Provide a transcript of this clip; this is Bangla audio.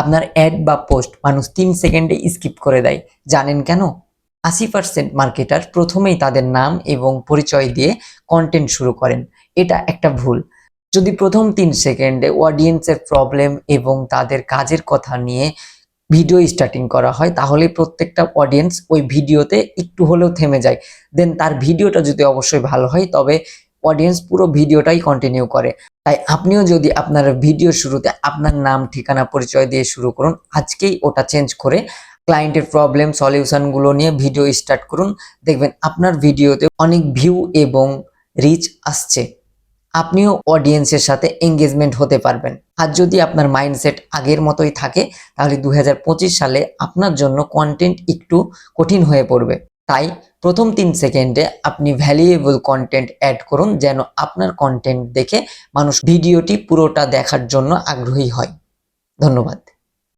আপনার অ্যাড বা পোস্ট মানুষ 3 সেকেন্ডে স্কিপ করে দেয়। জানেন কেন? 80% মার্কেটার প্রথমেই তাদের নাম এবং পরিচয় দিয়ে কন্টেন্ট শুরু করেন। এটা একটা ভুল। যদি প্রথম 3 সেকেন্ডে অডিয়েন্সের প্রবলেম এবং তাদের কাজের কথা নিয়ে ভিডিও স্টার্টিং করা হয়, তাহলে প্রত্যেকটা অডিয়েন্স ওই ভিডিওতে একটু হলেও থেমে যায়। দেন তার ভিডিওটা যদি অবশ্যই ভালো হয়, তবে অডিয়েন্স পুরো ভিডিওটাই কন্টিনিউ করে। তাই আপনিও যদি আপনার ভিডিও শুরুতে আপনার নাম, ঠিকানা, পরিচয় দিয়ে শুরু করুন, আজকেই ওটা চেঞ্জ করে ক্লায়েন্টের প্রবলেম সলিউশন গুলো নিয়ে ভিডিও স্টার্ট করুন। দেখবেন আপনার ভিডিওতে অনেক ভিউ এবং রিচ আসছে। আপনিও অডিয়েন্সের সাথে এঙ্গেজমেন্ট হতে পারবেন। আর যদি আপনার মাইন্ডসেট আগের মতোই থাকে, তাহলে 2025 সালে আপনার জন্য কন্টেন্ট একটু কঠিন হয়ে পড়বে। তাই প্রথম 3 সেকেন্ডে আপনি ভ্যালুয়েবল কন্টেন্ট অ্যাড করুন, যেন আপনার কন্টেন্ট দেখে মানুষ ভিডিওটি পুরোটা দেখার জন্য আগ্রহী হয়। ধন্যবাদ।